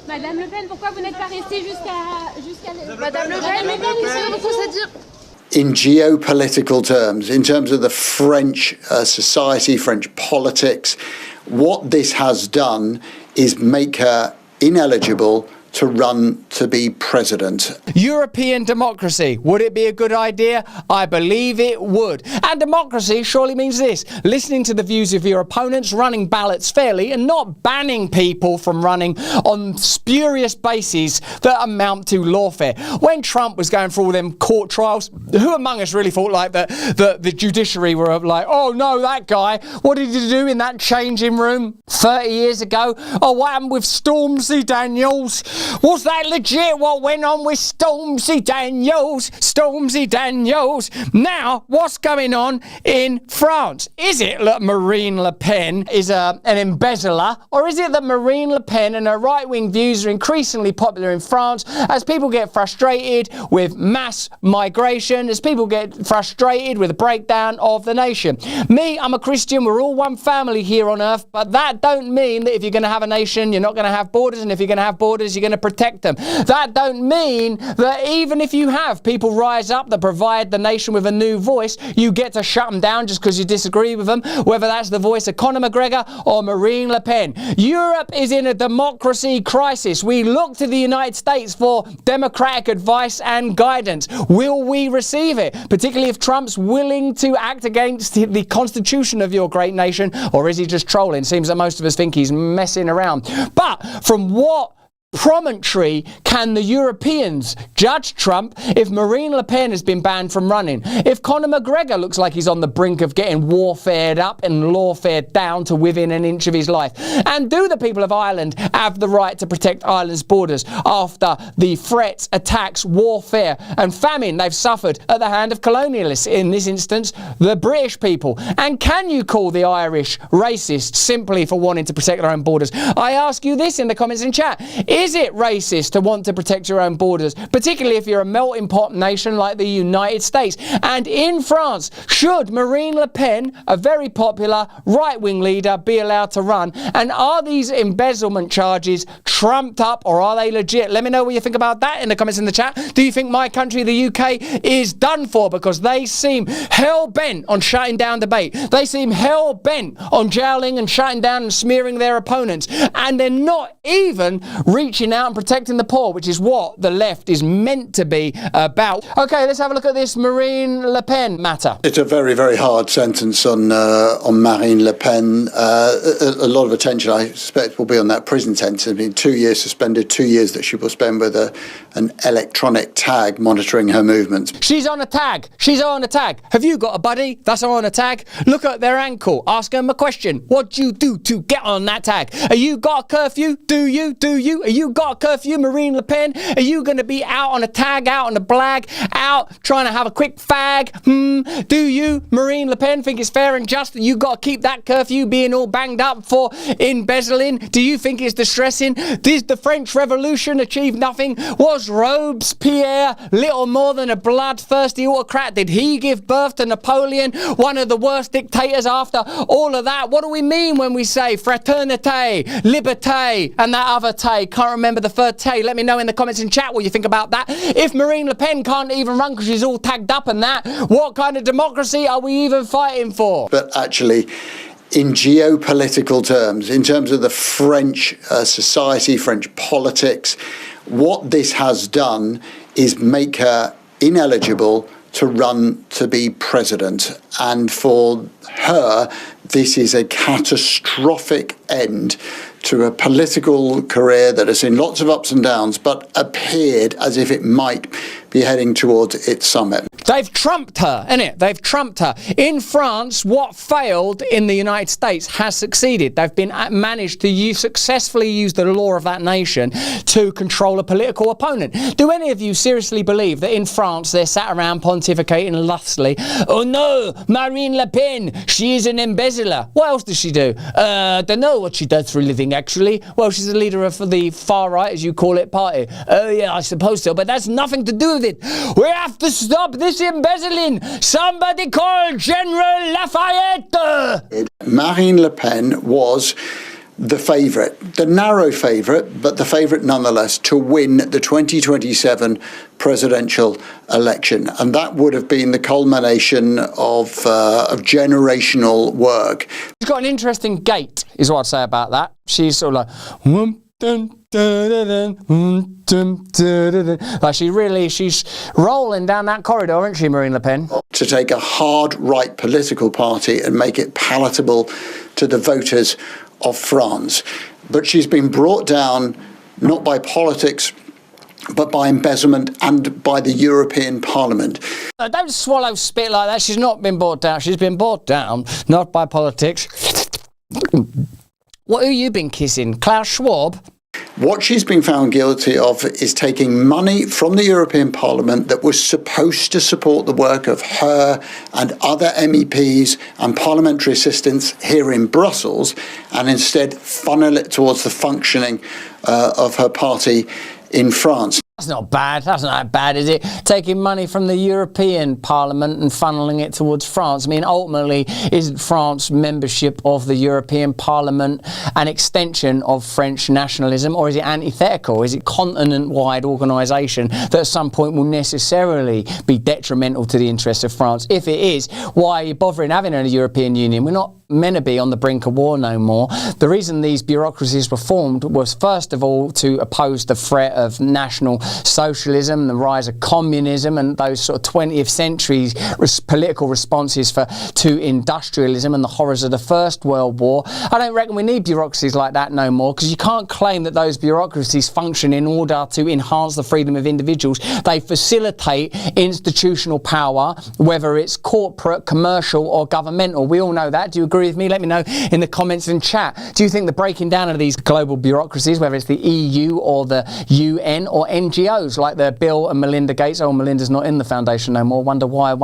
Madame Le Pen, pourquoi vous n'êtes pas restée jusqu'à... Madame Le Pen, c'est-à-dire... In geopolitical terms, in terms of the French society, French politics, what this has done is make her ineligible to run to be president. European democracy, would it be a good idea? I believe it would. And democracy surely means this: listening to the views of your opponents, running ballots fairly, and not banning people from running on spurious bases that amount to lawfare. When Trump was going for all them court trials, who among us really thought like that the judiciary were like, oh no, that guy, what did he do in that changing room 30 years ago? Oh, what happened with Stormzy Daniels? Was that legit what went on with Stormzy Daniels? Stormzy Daniels. Now, what's going on in France? Is it that Marine Le Pen is an embezzler? Or is it that Marine Le Pen and her right-wing views are increasingly popular in France as people get frustrated with mass migration, as people get frustrated with the breakdown of the nation? Me, I'm a Christian. We're all one family here on earth. But that don't mean that if you're going to have a nation, you're not going to have borders. And if you're going to have borders, you're going to protect them. That don't mean that even if you have people rise up that provide the nation with a new voice, you get to shut them down just because you disagree with them, whether that's the voice of Conor McGregor or Marine Le Pen. Europe is in a democracy crisis. We look to the United States for democratic advice and guidance. Will we receive it? Particularly if Trump's willing to act against the constitution of your great nation, or is he just trolling? Seems that most of us think he's messing around. But from what promontory can the Europeans judge Trump if Marine Le Pen has been banned from running? If Conor McGregor looks like he's on the brink of getting warfared up and lawfared down to within an inch of his life? And do the people of Ireland have the right to protect Ireland's borders after the threats, attacks, warfare and famine they've suffered at the hand of colonialists, in this instance, the British people? And can you call the Irish racist simply for wanting to protect their own borders? I ask you this in the comments in chat. Is it racist to want to protect your own borders, particularly if you're a melting pot nation like the United States? And in France, should Marine Le Pen, a very popular right-wing leader, be allowed to run? And are these embezzlement charges trumped up, or are they legit? Let me know what you think about that in the comments in the chat. Do you think my country, the UK, is done for because they seem hell-bent on shutting down debate? They seem hell-bent on jailing and shutting down and smearing their opponents. And they're not even reaching out and protecting the poor, which is what the left is meant to be about. Okay, let's have a look at this Marine Le Pen matter. It's a very, very hard sentence on Marine Le Pen. A lot of attention, I suspect, will be on that prison sentence. I mean, 2 years suspended, 2 years that she will spend with an electronic tag monitoring her movements. She's on a tag. She's on a tag. Have you got a buddy that's on a tag? Look at their ankle. Ask them a question. What do you do to get on that tag? Are you got a curfew? Do you? Are you got a curfew, Marine Le Pen? Are you going to be out on a tag, out on a blag, out trying to have a quick fag? Do you, Marine Le Pen, think it's fair and just that you got to keep that curfew being all banged up for embezzling? Do you think it's distressing? Did the French Revolution achieve nothing? Was Robespierre little more than a bloodthirsty autocrat? Did he give birth to Napoleon, one of the worst dictators after all of that? What do we mean when we say fraternité, liberté, and that other tay? Can't remember the third tay. Let me know in the comments and chat what you think about that. If Marine Le Pen can't even run because she's all tagged up and that, what kind of democracy are we even fighting for? But actually, in geopolitical terms, in terms of the French society, French politics, what this has done is make her ineligible to run to be president. And for her, this is a catastrophic end to a political career that has seen lots of ups and downs, but appeared as if it might be heading towards its summit. They've trumped her, innit? They've trumped her. In France, what failed in the United States has succeeded. They've been managed to successfully use the law of that nation to control a political opponent. Do any of you seriously believe that in France they're sat around pontificating lustily? Oh no, Marine Le Pen, she is an embezzler. What else does she do? Don't know what she does for a living, actually. Well, she's the leader of the far right, as you call it, party. Oh yeah, I suppose so, but that's nothing to do with it. We have to stop this embezzling. Somebody call General Lafayette. Marine Le Pen was the favourite, the narrow favourite, but the favourite nonetheless, to win the 2027 presidential election. And that would have been the culmination of generational work. She's got an interesting gait, is what I'd say about that. She's sort of like... Like she's rolling down that corridor, isn't she, Marine Le Pen? To take a hard right political party and make it palatable to the voters of France. But she's been brought down not by politics, but by embezzlement and by the European Parliament. Don't swallow spit like that. She's not been brought down. She's been brought down, not by politics. What have you been kissing? Klaus Schwab? What she's been found guilty of is taking money from the European Parliament that was supposed to support the work of her and other MEPs and parliamentary assistants here in Brussels, and instead funnel it towards the functioning of her party in France. That's not bad. That's not that bad, is it? Taking money from the European Parliament and funneling it towards France. I mean, ultimately, isn't France membership of the European Parliament an extension of French nationalism, or is it antithetical? Is it continent-wide organisation that at some point will necessarily be detrimental to the interests of France? If it is, why are you bothering having a European Union? We're not meant to be on the brink of war no more. The reason these bureaucracies were formed was, first of all, to oppose the threat of national socialism, the rise of communism, and those sort of 20th century political responses to industrialism and the horrors of the First World War. I don't reckon we need bureaucracies like that no more, because you can't claim that those bureaucracies function in order to enhance the freedom of individuals. They facilitate institutional power, whether it's corporate, commercial or governmental. We all know that. Do you agree with me? Let me know in the comments and chat. Do you think the breaking down of these global bureaucracies, whether it's the EU or the UN or NGOs like the Bill and Melinda Gates, oh, Melinda's not in the foundation no more, wonder why.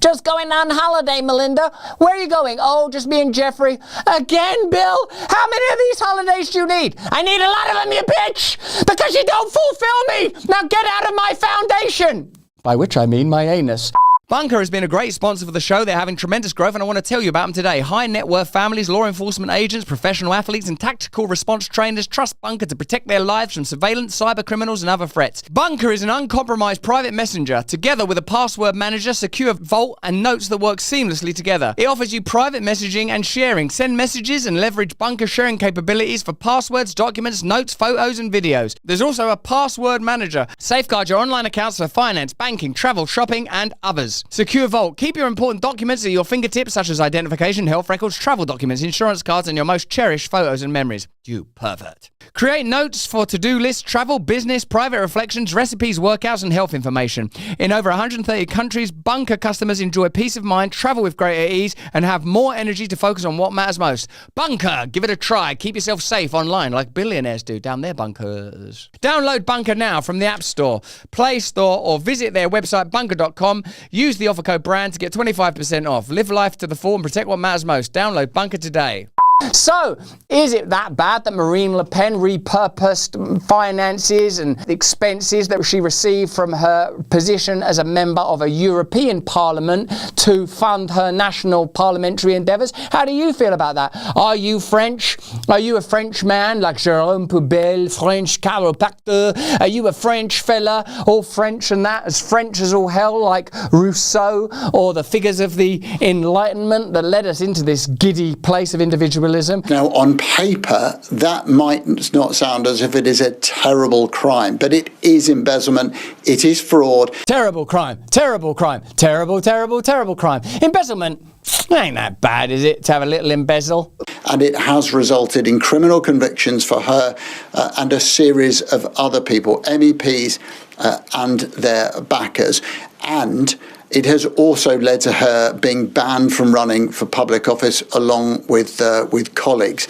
Just going on holiday, Melinda. Where are you going? Oh, just me and Jeffrey. Again, Bill? How many of these holidays do you need? I need a lot of them, you bitch, because you don't fulfill me. Now get out of my foundation. By which I mean my anus. Bunker has been a great sponsor for the show. They're having tremendous growth, and I want to tell you about them today. High net worth families, law enforcement agents, professional athletes, and tactical response trainers trust Bunker to protect their lives from surveillance, cyber criminals, and other threats. Bunker is an uncompromised private messenger, together with a password manager, secure vault, and notes that work seamlessly together. It offers you private messaging and sharing. Send messages and leverage Bunker sharing capabilities for passwords, documents, notes, photos, and videos. There's also a password manager. Safeguard your online accounts for finance, banking, travel, shopping, and others. Secure Vault. Keep your important documents at your fingertips, such as identification, health records, travel documents, insurance cards, and your most cherished photos and memories. You pervert. Create notes for to-do lists, travel, business, private reflections, recipes, workouts, and health information. In over 130 countries, Bunker customers enjoy peace of mind, travel with greater ease, and have more energy to focus on what matters most. Bunker! Give it a try. Keep yourself safe online like billionaires do down their bunkers. Download Bunker now from the App Store, Play Store, or visit their website bunker.com. Use the offer code BRAND to get 25% off. Live life to the full and protect what matters most. Download Bunker today. So, is it that bad that Marine Le Pen repurposed finances and expenses that she received from her position as a member of a European Parliament to fund her national parliamentary endeavours? How do you feel about that? Are you French? Are you a French man like Jérôme Poubelle, French chiropractor? Are you a French fella, all French and that, as French as all hell, like Rousseau or the figures of the Enlightenment that led us into this giddy place of individualism? Now, on paper, that might not sound as if it is a terrible crime, but it is embezzlement, it is fraud. Terrible crime, terrible crime, terrible crime. Embezzlement, ain't that bad, is it, to have a little embezzle? And it has resulted in criminal convictions for her and a series of other people, MEPs and their backers. And it has also led to her being banned from running for public office along with colleagues.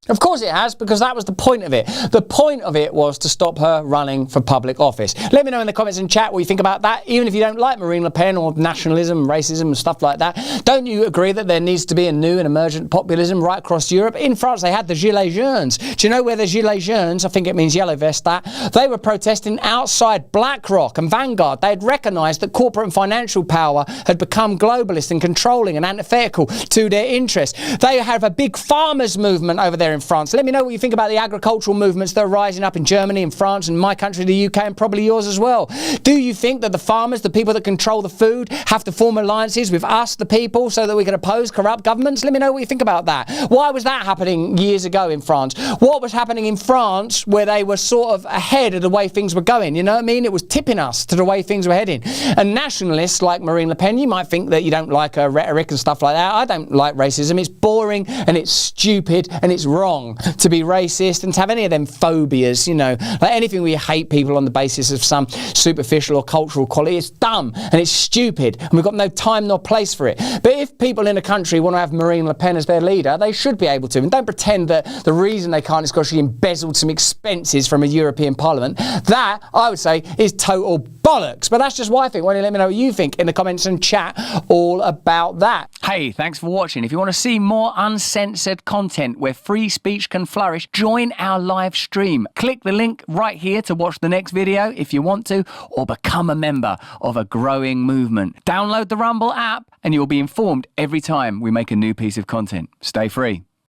Of course it has, because that was the point of it. The point of it was to stop her running for public office. Let me know in the comments and chat what you think about that, even if you don't like Marine Le Pen or nationalism, racism and stuff like that. Don't you agree that there needs to be a new and emergent populism right across Europe? In France, they had the Gilets Jaunes. Do you know where the Gilets Jaunes, I think it means yellow vest, that? They were protesting outside BlackRock and Vanguard. They had recognised that corporate and financial power had become globalist and controlling and antithetical to their interests. They have a big farmers movement over there there in France. Let me know what you think about the agricultural movements that are rising up in Germany and France and my country, the UK, and probably yours as well. Do you think that the farmers, the people that control the food, have to form alliances with us, the people, so that we can oppose corrupt governments? Let me know what you think about that. Why was that happening years ago in France? What was happening in France where they were sort of ahead of the way things were going? You know what I mean? It was tipping us to the way things were heading. And nationalists like Marine Le Pen, you might think that you don't like her rhetoric and stuff like that. I don't like racism. It's boring and it's stupid and it's wrong to be racist and to have any of them phobias, you know, like anything where you hate people on the basis of some superficial or cultural quality. It's dumb and it's stupid and we've got no time nor place for it. But if people in a country want to have Marine Le Pen as their leader, they should be able to. And don't pretend that the reason they can't is because she embezzled some expenses from a European Parliament. That, I would say, is total bollocks. But that's just what I think. Why don't you let me know what you think in the comments and chat all about that. Hey, thanks for watching. If you want to see more uncensored content where free speech can flourish, join our live stream. Click the link right here to watch the next video if you want to, or become a member of a growing movement. Download the Rumble app and you'll be informed every time we make a new piece of content. Stay free.